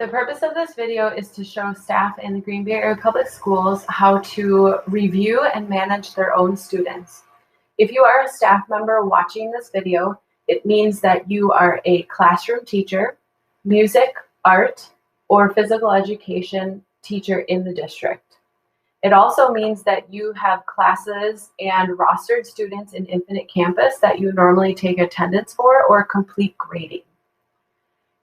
The purpose of this video is to show staff in the Green Bay Area Public Schools how to review and manage their own students. If you are a staff member watching this video, it means that you are a classroom teacher, music, art, or physical education teacher in the district. It also means that you have classes and rostered students in Infinite Campus that you normally take attendance for or complete grading.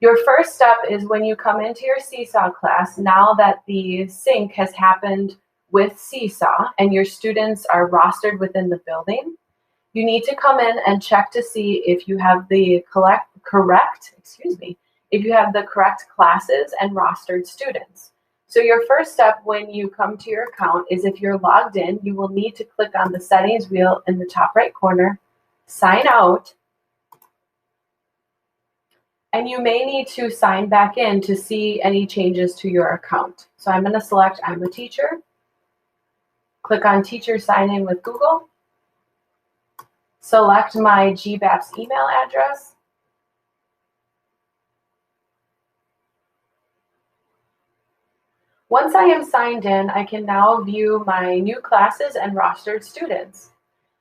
Your first step is when you come into your Seesaw class, now that the sync has happened with Seesaw and your students are rostered within the building, you need to come in and check to see if you have the correct classes and rostered students. So your first step when you come to your account is, if you're logged in, you will need to click on the settings wheel in the top right corner, sign out, and you may need to sign back in to see any changes to your account. So I'm going to select I'm a teacher, click on teacher sign in with Google, select my GBAPS email address, once I am signed in, I can now view my new classes and rostered students.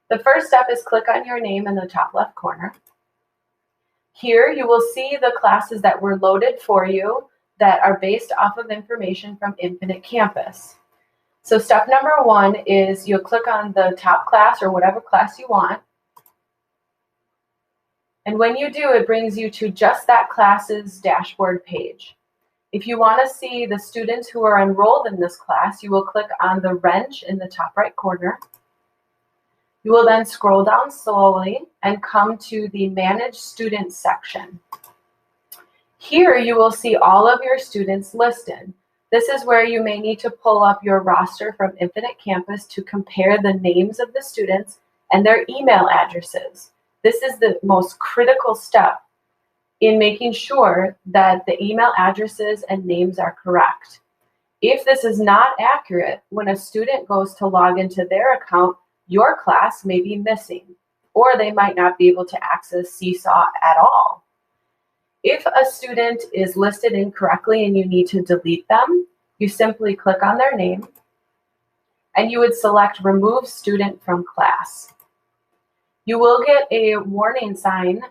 The first step is click on your name in the top left corner. Here you will see the classes that were loaded for you that are based off of information from Infinite Campus. So step number one is you'll click on the top class or whatever class you want. And when you do, it brings you to just that class's dashboard page. If you want to see the students who are enrolled in this class, you will click on the wrench in the top right corner. You will then scroll down slowly and come to the Manage Students section. Here you will see all of your students listed. This is where you may need to pull up your roster from Infinite Campus to compare the names of the students and their email addresses. This is the most critical step in making sure that the email addresses and names are correct. If this is not accurate, when a student goes to log into their account, your class may be missing, or they might not be able to access Seesaw at all. If a student is listed incorrectly and you need to delete them, you simply click on their name and you would select Remove Student from Class. You will get a warning sign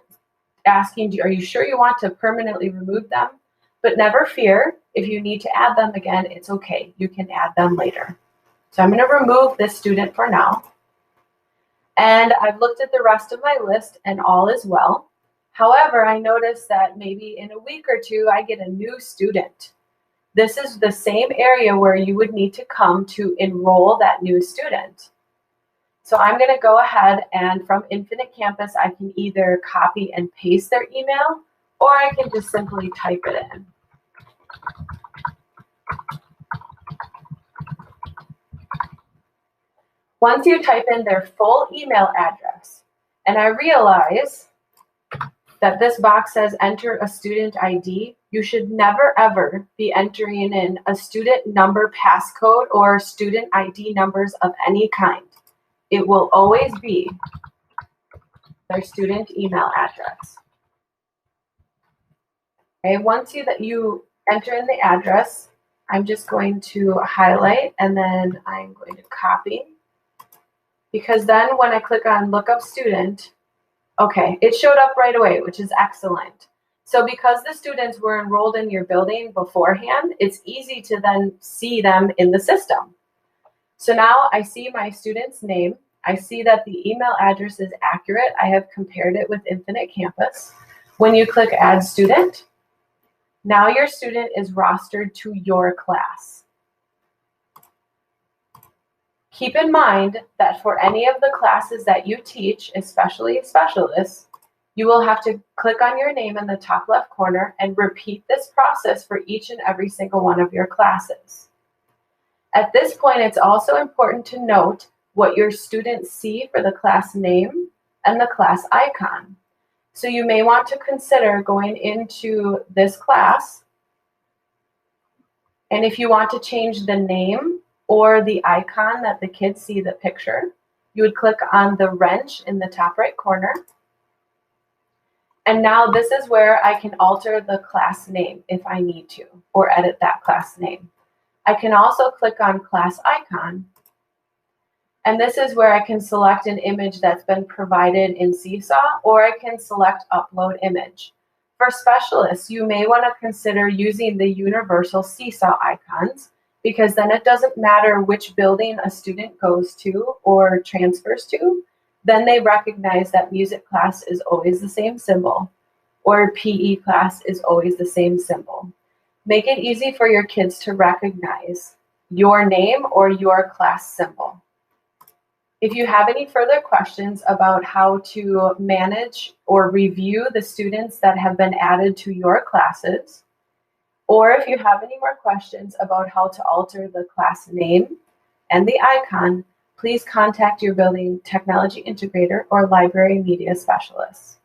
asking, are you sure you want to permanently remove them? But never fear, if you need to add them again, it's okay. You can add them later. So I'm going to remove this student for now. And I've looked at the rest of my list and all is well. However, I noticed that maybe in a week or two, I get a new student. This is the same area where you would need to come to enroll that new student. So I'm going to go ahead and from Infinite Campus, I can either copy and paste their email, or I can just simply type it in. Once you type in their full email address, and I realize that this box says enter a student ID, you should never ever be entering in a student number passcode or student ID numbers of any kind. It will always be their student email address. Okay, once you enter in the address, I'm just going to highlight and then I'm going to copy. Because then when I click on Look Up Student, okay, it showed up right away, which is excellent. So because the students were enrolled in your building beforehand, it's easy to then see them in the system. So now I see my student's name. I see that the email address is accurate. I have compared it with Infinite Campus. When you click Add Student, now your student is rostered to your class. Keep in mind that for any of the classes that you teach, especially specialists, you will have to click on your name in the top left corner and repeat this process for each and every single one of your classes. At this point, it's also important to note what your students see for the class name and the class icon. So you may want to consider going into this class, and if you want to change the name or the icon that the kids see the picture, you would click on the wrench in the top right corner. And now this is where I can alter the class name if I need to, or edit that class name. I can also click on class icon, and this is where I can select an image that's been provided in Seesaw, or I can select upload image. For specialists, you may want to consider using the universal Seesaw icons, because then it doesn't matter which building a student goes to or transfers to, then they recognize that music class is always the same symbol, or PE class is always the same symbol. Make it easy for your kids to recognize your name or your class symbol. If you have any further questions about how to manage or review the students that have been added to your classes, or if you have any more questions about how to alter the class name and the icon, please contact your building technology integrator or library media specialist.